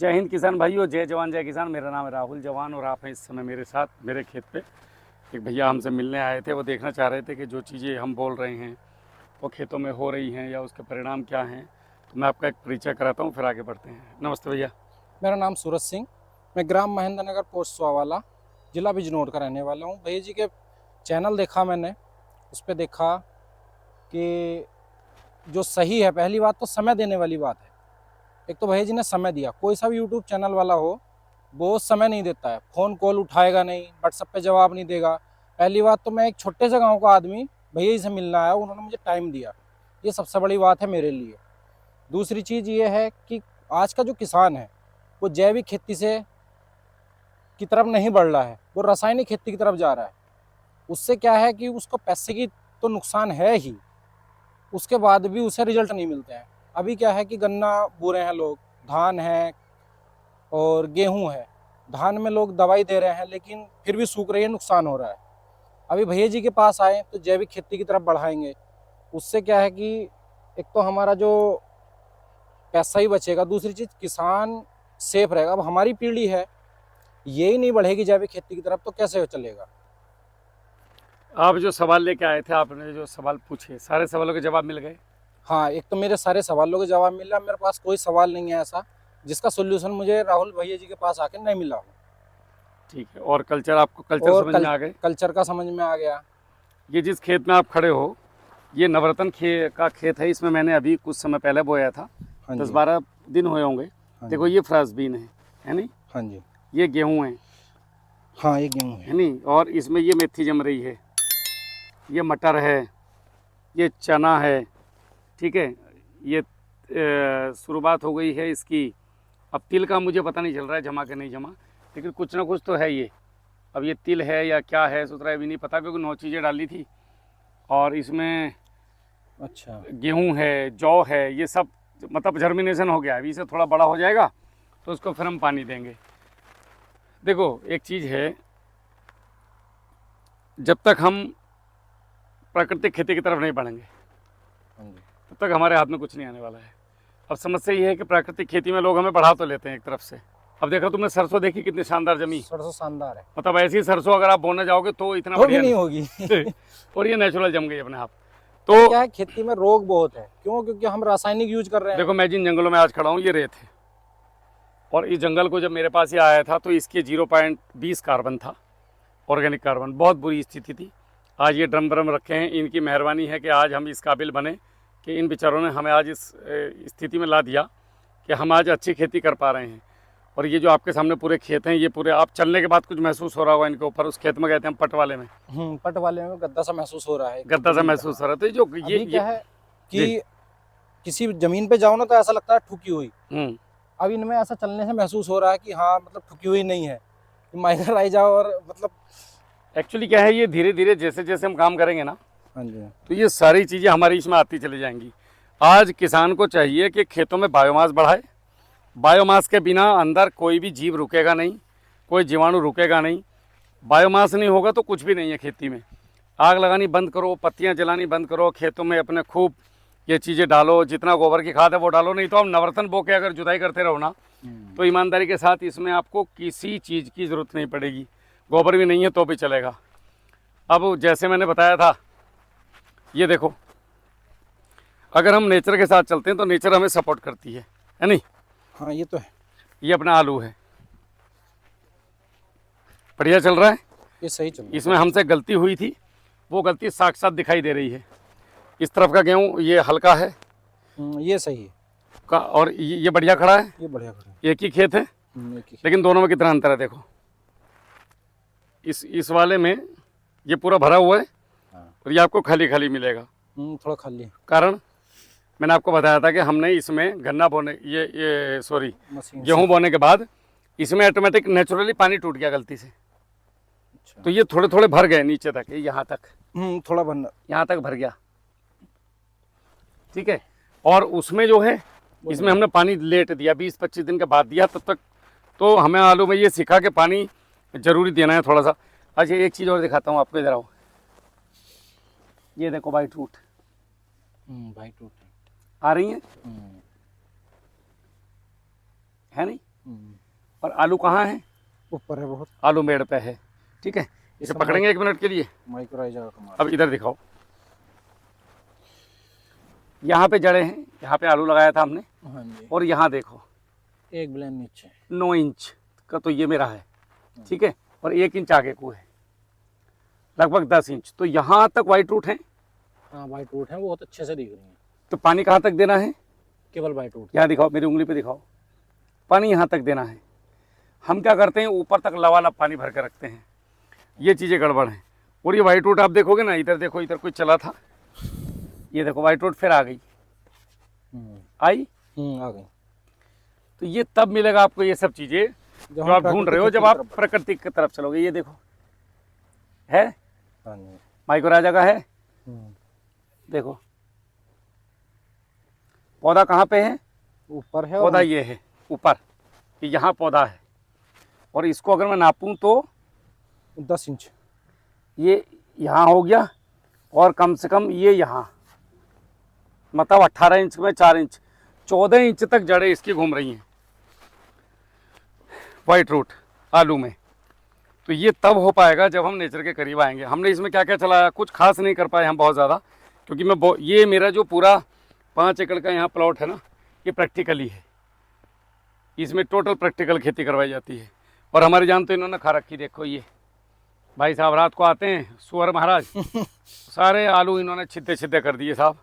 जय हिंद किसान भाइयों, जय जवान जय किसान। मेरा नाम है राहुल जवान और आप हैं इस समय मेरे साथ मेरे खेत पे। एक भैया हमसे मिलने आए थे, वो देखना चाह रहे थे कि जो चीज़ें हम बोल रहे हैं वो खेतों में हो रही हैं या उसके परिणाम क्या हैं। तो मैं आपका एक परिचय कराता हूँ, फिर आगे बढ़ते हैं। नमस्ते भैया। मेरा नाम सूरज सिंह, मैं ग्राम महेंद्र नगर पोस्ट सुआवाला, जिला बिजनौर का रहने वाला हूँ। भैया जी के चैनल देखा मैंने, उस पर देखा कि जो सही है, पहली बात तो समय देने वाली बात है। एक तो भैया जी ने समय दिया। कोई सा भी यूट्यूब चैनल वाला हो, वो समय नहीं देता है, फ़ोन कॉल उठाएगा नहीं, व्हाट्सएप पे जवाब नहीं देगा। पहली बात तो मैं एक छोटे से गाँव का आदमी, भैया जी से मिलना आया, उन्होंने मुझे टाइम दिया, ये सबसे बड़ी बात है मेरे लिए। दूसरी चीज़ ये है कि आज का जो किसान है वो जैविक खेती से की तरफ नहीं बढ़ रहा है, वो रासायनिक खेती की तरफ जा रहा है। उससे क्या है कि उसको पैसे की तो नुकसान है ही, उसके बाद भी उसे रिजल्ट नहीं मिलते हैं। अभी क्या है कि गन्ना बो रहे हैं लोग, धान है और गेहूं है। धान में लोग दवाई दे रहे हैं लेकिन फिर भी सूख रही है, नुकसान हो रहा है। अभी भैया जी के पास आए तो जैविक खेती की तरफ बढ़ाएंगे। उससे क्या है कि एक तो हमारा जो पैसा ही बचेगा, दूसरी चीज़ किसान सेफ रहेगा। अब हमारी पीढ़ी है, यही नहीं बढ़ेगी जैविक खेती की तरफ तो कैसे चलेगा। आप जो सवाल लेके आए थे, आपने जो सवाल पूछे, सारे सवालों के जवाब मिल गए? हाँ, एक तो मेरे सारे सवालों के जवाब मिला। मेरे पास कोई सवाल नहीं है ऐसा जिसका सोल्यूशन मुझे राहुल भैया जी के पास आके नहीं मिला हो। ठीक है। और कल्चर, आपको कल्चर और समझ में आ गए? कल्चर का समझ में आ गया। ये जिस खेत में आप खड़े हो, ये नवरत्न का खेत है। इसमें मैंने अभी कुछ समय पहले बोया था, हाँ 10 जी। 12 दिन हुए होंगे। हाँ देखो, जी। ये फ्रांसबीन है नहीं? हाँ जी। ये गेहूं हाँ, ये गेहूँ है है। नहीं? और इसमें ये मेथी जम रही है, ये मटर है, ये चना है। ठीक है। ये शुरुआत हो गई है इसकी। अब तिल का मुझे पता नहीं चल रहा है जमा के नहीं जमा, लेकिन कुछ ना कुछ तो है ये। अब ये तिल है या क्या है सुतरा भी नहीं पता, क्योंकि 9 चीज़ें डाली थी। और इसमें अच्छा। गेहूं है, जौ है, ये सब मतलब जर्मिनेशन हो गया है। अभी इसे थोड़ा बड़ा हो जाएगा तो उसको फिर हम पानी देंगे। देखो, एक चीज़ है, जब तक हम प्राकृतिक खेती की तरफ नहीं बढ़ेंगे हाँ जी। तब तक हमारे हाथ में कुछ नहीं आने वाला है। अब समस्या ये है कि प्राकृतिक खेती में लोग हमें बढ़ा तो लेते हैं एक तरफ से। अब देखो, तुमने सरसों देखी कितनी शानदार जमी। सरसों शानदार है, मतलब ऐसी सरसों अगर आप बोने जाओगे तो इतना तो भी बढ़िया नहीं होगी। नहीं। और ये नेचुरल जम गई अपने आप। अब तो क्या है, खेती में रोग बहुत है। क्यों? क्योंकि हम रासायनिक यूज कर रहे हैं। देखो, मैं जिन जंगलों में आज खड़ा हूँ ये रेत है, और इस जंगल को जब मेरे पास ये आया था तो इसके 0.20 कार्बन था, ऑर्गेनिक कार्बन। बहुत बुरी स्थिति थी। आज ये ड्रम ब्रम रखे हैं, इनकी मेहरबानी है कि आज हम इस काबिल बने कि इन बेचारों ने हमें आज इस स्थिति में ला दिया कि हम आज अच्छी खेती कर पा रहे हैं। और ये जो आपके सामने पूरे खेत हैं, ये पूरे आप चलने के बाद कुछ महसूस हो रहा होगा इनके ऊपर। उस खेत में गए थे हम, पट वाले में, पट वाले में गद्दा सा महसूस हो रहा है, गद्दा सा जमीन महसूस का। हो रहा था। जो अभी क्या है जी। कि किसी जमीन पे जाओ ना तो ऐसा लगता है ठुकी हुई। हम्म। अब इनमें ऐसा चलने से महसूस हो रहा है कि हाँ, मतलब ठुकी हुई नहीं है, कि माइनर आई जाओ और मतलब। एक्चुअली क्या है, ये धीरे धीरे जैसे जैसे हम काम करेंगे ना, हाँ जी। तो ये सारी चीज़ें हमारी इसमें आती चली जाएंगी। आज किसान को चाहिए कि खेतों में बायोमास बढ़ाए। बायोमास के बिना अंदर कोई भी जीव रुकेगा नहीं, कोई जीवाणु रुकेगा नहीं। बायोमास नहीं होगा तो कुछ भी नहीं है खेती में। आग लगानी बंद करो, पत्तियां जलानी बंद करो, खेतों में अपने खूब ये चीज़ें डालो, जितना गोबर की खाद है वो डालो। नहीं तो हम नवरत्न बो के अगर जुताई करते रहो ना, तो ईमानदारी के साथ इसमें आपको किसी चीज़ की ज़रूरत नहीं पड़ेगी। गोबर भी नहीं है तो भी चलेगा। अब जैसे मैंने बताया था, ये देखो, अगर हम नेचर के साथ चलते हैं तो नेचर हमें सपोर्ट करती है नहीं? हाँ, ये तो है। ये अपना आलू है, बढ़िया चल रहा है। ये सही चल रहा इसमें हमसे गलती हुई थी, वो गलती साक्षात दिखाई दे रही है। इस तरफ का गेहूँ ये हल्का है है। ये सही है। का, और ये बढ़िया खड़ा है। ये बढ़िया खड़ा है। एक ही खेत है, एक ही। लेकिन दोनों में कितना अंतर है देखो। इस वाले में ये पूरा भरा हुआ है हाँ। और ये आपको खाली खाली मिलेगा। थोड़ा खाली कारण मैंने आपको बताया था कि हमने इसमें गन्ना बोने ये सॉरी मशीन गेहूँ बोने के बाद इसमें ऑटोमेटिक नेचुरली पानी टूट गया गलती से। अच्छा। तो ये थोड़े थोड़े भर गए नीचे तक, यहाँ तक, थोड़ा बनना। यहाँ तक भर गया। ठीक है। और उसमें जो है, इसमें हमने पानी लेट दिया, 20-25 दिन के बाद दिया। तब तक तो हमें आलू में ये सीखा कि पानी जरूरी देना है थोड़ा सा। अच्छा, एक चीज़ और दिखाता हूँ आपको, इधर आओ। ये देखो भाई, टूट भाई टूट आ रही है नहीं? और आलू कहाँ है? ऊपर है बहुत। आलू मेड़ पे है, ठीक है। इसे पकड़ेंगे 1 मिनट के लिए। माइक्रोराइजा का कमाल। अब इधर दिखाओ, यहाँ पे जड़े हैं, यहाँ पे आलू लगाया था हमने। हाँ जी। और यहाँ देखो 1 ब्लेन नीचे 9 इंच का तो ये मेरा है, ठीक है। और 1 इंच आगे को है, लगभग 10 इंच। तो यहाँ तक वाइट रूट है। हाँ वाइट रूट है, बहुत अच्छे से दिख रही है। तो पानी कहाँ तक देना है? केवल वाइट रूट। यहाँ दिखाओ, मेरी उंगली पे दिखाओ, पानी यहाँ तक देना है। हम क्या करते हैं, ऊपर तक लबालब पानी भर के रखते हैं। ये चीज़ें गड़बड़ हैं। और ये वाइट रूट आप देखोगे ना, इधर देखो, इधर कोई चला था, ये देखो वाइट रूट फिर आ गई। आई आ गई। तो ये तब मिलेगा आपको ये सब चीज़ें जो आप ढूंढ रहे हो, जब आप प्रकृति की तरफ चलोगे। ये देखो है, माइक्रोराइजा का है, देखो पौधा कहाँ पे है? ऊपर है। पौधा ये है ऊपर, यहाँ पौधा है। और इसको अगर मैं नापूं तो 10 इंच ये यहाँ हो गया, और कम से कम ये यहाँ, मतलब 18 इंच में 4 इंच, 14 इंच तक जड़ें इसकी घूम रही हैं वाइट रूट आलू में। तो ये तब हो पाएगा जब हम नेचर के करीब आएंगे। हमने इसमें क्या क्या चलाया, कुछ खास नहीं कर पाए हम बहुत ज़्यादा, क्योंकि ये मेरा जो पूरा 5 एकड़ का यहाँ प्लॉट है ना, ये प्रैक्टिकली है। इसमें टोटल प्रैक्टिकल खेती करवाई जाती है। और हमारी जान तो इन्होंने खा रखी। देखो ये भाई साहब रात को आते हैं सुअर महाराज, सारे आलू इन्होंने छिद्दे छिद्दे कर दिए साहब।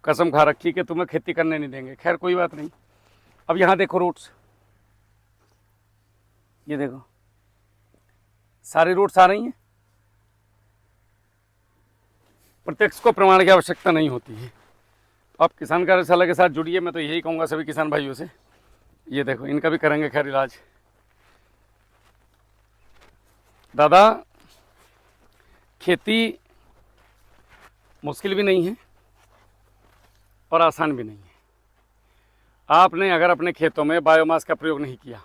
कसम खा रखी कि तुम्हें खेती करने नहीं देंगे। खैर कोई बात नहीं। अब यहाँ देखो रूट्स, ये देखो सारी रूट्स आ रही हैं। प्रत्यक्ष को प्रमाण की आवश्यकता नहीं होती है। आप किसान कार्यशाला के साथ जुड़िए, मैं तो यही कहूँगा सभी किसान भाइयों से। ये देखो इनका भी करेंगे खैर इलाज। दादा खेती मुश्किल भी नहीं है और आसान भी नहीं है। आपने अगर अपने खेतों में बायोमास का प्रयोग नहीं किया,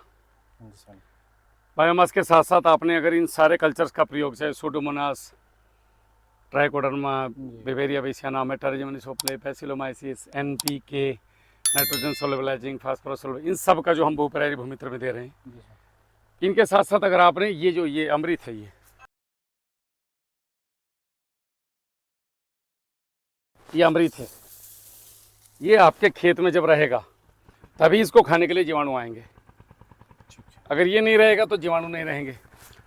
बायोमास के साथ साथ आपने अगर इन सारे कल्चर्स का प्रयोग, चाहे pseudomonas, trichoderma, beauveria bassiana, metarhizium anisopliae, paecilomyces, NPK, nitrogen solubilizing, phosphorus soluble, इन सब का जो हम भूपरायरी भूमित्र में दे रहे हैं, इनके साथ साथ अगर आपने ये अमृत है, ये अमृत है, ये आपके खेत में जब रहेगा तभी इसको खाने के लिए जीवाणु आएंगे। अगर ये नहीं रहेगा तो जीवाणु नहीं रहेंगे।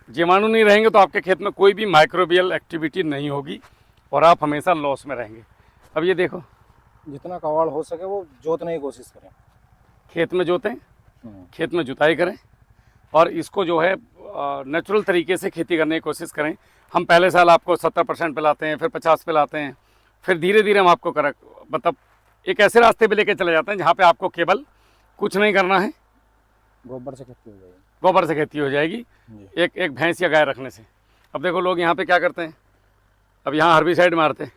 जीवाणु नहीं रहेंगे तो आपके खेत में कोई भी माइक्रोबियल एक्टिविटी नहीं होगी और आप हमेशा लॉस में रहेंगे। अब ये देखो, जितना कवाड़ हो सके वो जोतने की कोशिश करें, खेत में जोतें, खेत में जुताई करें और इसको जो है नेचुरल तरीके से खेती करने की कोशिश करें। हम पहले साल आपको 70% पे लाते हैं, फिर 50 पे लाते हैं, फिर धीरे धीरे हम आपको मतलब एक ऐसे रास्ते पे लेके चले जाते हैं जहाँ पे आपको केवल कुछ नहीं करना है, गोबर से खेती हो जाएगी। गोबर से खेती हो जाएगी, एक भैंस या गाय रखने से। अब देखो लोग यहाँ पे क्या करते हैं, अब यहाँ हर्बिसाइड मारते हैं।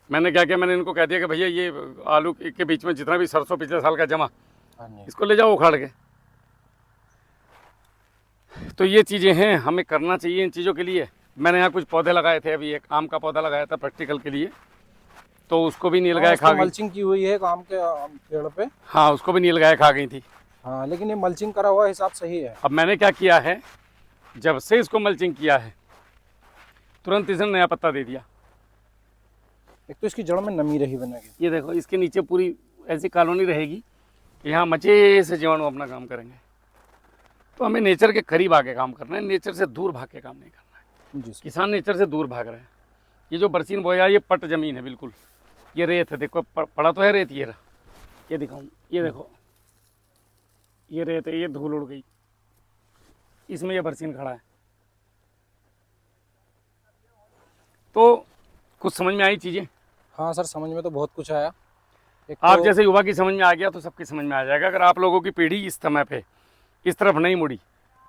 मैंने क्या किया, मैंने इनको कह दिया कि भैया ये आलू के बीच में जितना भी सरसों पिछले साल का जमा, इसको ले जाओ उखाड़ के। तो ये चीज़ें हैं, हमें करना चाहिए इन चीज़ों के लिए। मैंने यहाँ कुछ पौधे लगाए थे, अभी एक आम का पौधा लगाया था प्रैक्टिकल के लिए, तो उसको भी नीलगाय खा गई। मल्चिंग की हुई है आम के पेड़ पे। हाँ, उसको भी नीलगाय खा गई थी। हाँ, लेकिन ये मल्चिंग करा हुआ हिसाब सही है। अब मैंने क्या किया है, जब से इसको मल्चिंग किया है तुरंत इसने नया पत्ता दे दिया। एक तो इसकी जड़ में नमी रही बनेगी। ये देखो इसके नीचे पूरी ऐसी कॉलोनी रहेगी, यहाँ मजे से जीवाणु अपना काम करेंगे। तो हमें नेचर के करीब आके काम करना है, नेचर से दूर भाग के काम नहीं करना है। किसान नेचर से दूर भाग रहे हैं। ये जो बरसीन बोया, ये पट जमीन है बिल्कुल, ये रेत है, देखो पड़ा तो है रेत। ये दिखाऊँ, ये देखो ये रेत है, ये धूल उड़ गई, इसमें ये बरसीन खड़ा है। तो कुछ समझ में आई चीज़ें? हाँ सर, समझ में तो बहुत कुछ आया। आप जैसे युवा की समझ में आ गया तो सबकी समझ में आ जाएगा। अगर आप लोगों की पीढ़ी इस समय पे इस तरफ नहीं मुड़ी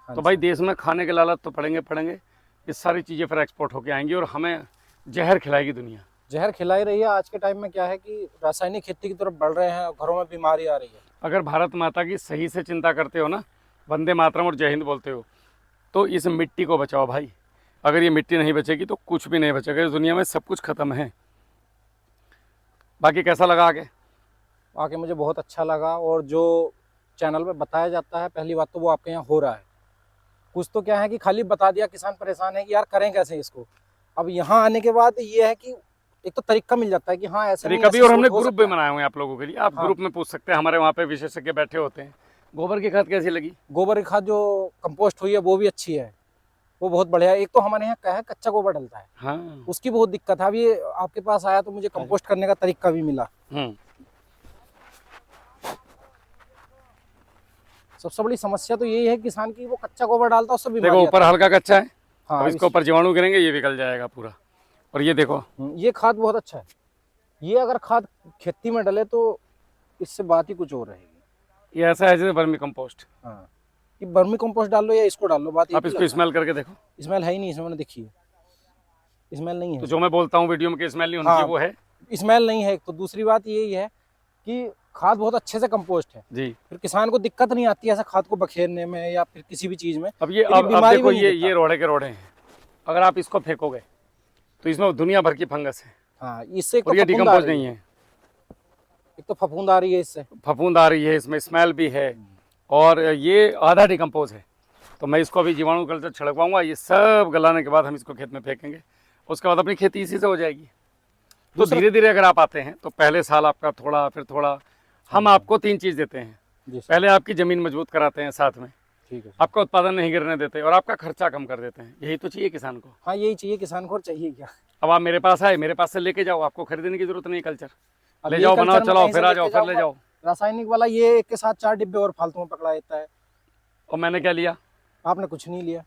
तो भाई देश में खाने के लालच तो पड़ेंगे। ये सारी चीज़ें फिर एक्सपोर्ट होके आएंगी और हमें जहर खिलाएगी दुनिया। जहर खिलाई रही है। आज के टाइम में क्या है कि रासायनिक खेती की तरफ बढ़ रहे हैं, घरों में बीमारी आ रही है। अगर भारत माता की सही से चिंता करते हो ना, वंदे मातरम और जय हिंद बोलते हो, तो इस मिट्टी को बचाओ भाई। अगर ये मिट्टी नहीं बचेगी तो कुछ भी नहीं बचेगा। इस दुनिया में सब कुछ ख़त्म है। बाकी कैसा लगा आगे मुझे बहुत अच्छा लगा। और जो चैनल पे बताया जाता है, पहली बात तो वो आपके यहाँ हो रहा है। कुछ तो क्या है कि खाली बता दिया, किसान परेशान है कि यार करें कैसे इसको। अब यहाँ आने के बाद ये है कि एक तो तरीका मिल जाता है कि हाँ ऐसे नहीं, कभी ऐसे और हमने सोच हो ग्रुप सकता भी है। बनाए हुए हैं आप लोगों के लिए, आप हाँ। ग्रुप में पूछ सकते हैं, हमारे वहाँ पे विशेषज्ञ बैठे होते हैं। गोबर की खाद कैसी लगी? गोबर की खाद जो कंपोस्ट हुई है वो भी अच्छी है, वो बहुत बढ़िया है। एक तो हमारे यहाँ क्या है, कच्चा गोबर डलता है, हाँ। उसकी बहुत दिक्कत है। अब ये आपके पास आया तो मुझे कंपोस्ट करने का तरीका भी मिला। सबसे बड़ी समस्या तो यही है किसान की, वो कच्चा गोबर डालता है उससे देखो बीमारी ऊपर हल्का कच्चा है, हाँ अब इसके ऊपर जीवाणु गिरेंगे ये निकल जाएगा पूरा। और ये देखो, ये खाद बहुत अच्छा है। ये अगर खाद खेती में डले तो इससे बात ही कुछ और रहेगी। ये ऐसा है जैसे वर्मी कंपोस्ट। हाँ, ये वर्मी कंपोस्ट डाल लो या इसको डाल लो, बात आप इसको स्मेल करके देखो। स्मेल है ही नहीं, इसमें मैंने देखी है, स्मेल नहीं है। तो जो मैं बोलता हूँ वीडियो में कि स्मेल नहीं होनी चाहिए, वो है, स्मेल नहीं है। एक तो दूसरी बात यही है कि खाद बहुत अच्छे से कंपोस्ट है जी। फिर किसान को दिक्कत नहीं आती है ऐसा खाद को बखेरने में या फिर किसी भी चीज में। अब ये फिर अब बीमारी देखो, भी नहीं ये रोड़े के रोड़े हैं, अगर आप इसको फेंकोगे तो इसमें दुनिया भर की फंगस है। हाँ, इससे एक और तो ये फफूंद आ डिकम्पोज रही नहीं है, है, एक तो फफूंद आ रही है इससे, फफूंद आ रही है, इसमें स्मेल भी है, और ये आधा डिकम्पोज है। तो मैं इसको अभी जीवाणु कल्चर छिड़कवाऊंगा, ये सब गलाने के बाद हम इसको खेत में फेंकेंगे, उसके बाद अपनी खेती इसी से हो जाएगी। तो धीरे धीरे अगर आप आते हैं तो पहले साल आपका थोड़ा, फिर थोड़ा, हम आपको 3 चीज़ देते हैं। पहले आपकी ज़मीन मजबूत कराते हैं, साथ में ठीक है, आपका उत्पादन नहीं गिरने देते और आपका खर्चा कम कर देते हैं। यही तो चाहिए किसान को। हाँ यही चाहिए किसान को, और चाहिए क्या। अब आप मेरे पास आए, मेरे पास से लेके जाओ, आपको खरीदने की जरूरत नहीं। कल्चर अब ले ये जाओ, कल्चर बनाओ, में चलाओ, कहीं से फिर आ लेके जाओ, फिर ले जाऊंगा, जाओ। रासायनिक वाला ये एक के साथ 4 डिब्बे और फालतू में पकड़ा देता है। और मैंने क्या लिया? आपने कुछ नहीं लिया,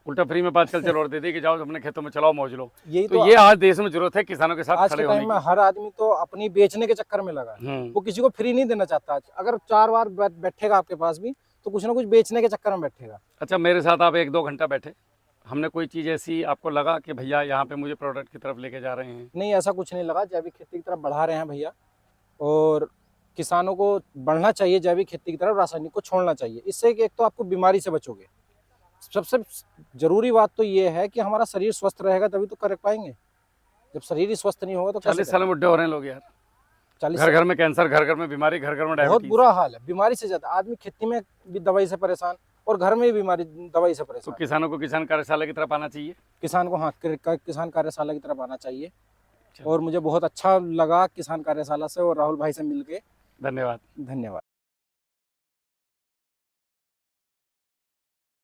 उल्टा फ्री में 5 कल्चर और दे दी कि जाओ अपने खेतों में चलाओ, मौज लो। यही तो ये आज देश में जरूरत है किसानों के साथ आज खड़े के होने टाइम में की। हर आदमी तो अपनी बेचने के चक्कर में लगा है। वो किसी को फ्री नहीं देना चाहता। अगर 4 बार बैठेगा आपके पास भी तो कुछ ना कुछ बेचने के चक्कर में बैठेगा। अच्छा, मेरे साथ आप 1-2 घंटा बैठे, हमने कोई चीज़ ऐसी आपको लगा कि भैया यहाँ पे मुझे प्रोडक्ट की तरफ लेके जा रहे हैं? नहीं, ऐसा कुछ नहीं लगा। जैविक खेती की तरफ बढ़ा रहे हैं भैया, और किसानों को बढ़ना चाहिए जैविक खेती की तरफ, रासायनिक को छोड़ना चाहिए। इससे एक तो आपको बीमारी से बचोगे। सबसे जरूरी बात तो ये है कि हमारा शरीर स्वस्थ रहेगा तभी तो कर पाएंगे। जब शरीर ही स्वस्थ नहीं होगा तो 40 साल में बुढ़े हो रहे हैं लोग यार। 40 घर घर में कैंसर, घर घर में बीमारी, घर घर में बहुत डायबिटीज। बुरा हाल है। बीमारी से ज्यादा आदमी खेती में भी दवाई से परेशान और घर में भी बीमारी, दवाई से तो परेशान। किसानों को किसान कार्यशाला की तरफ आना चाहिए। किसान को हाँ, किसान कार्यशाला की तरफ आना चाहिए। और मुझे बहुत अच्छा लगा किसान कार्यशाला से और राहुल भाई से मिलके। धन्यवाद। धन्यवाद।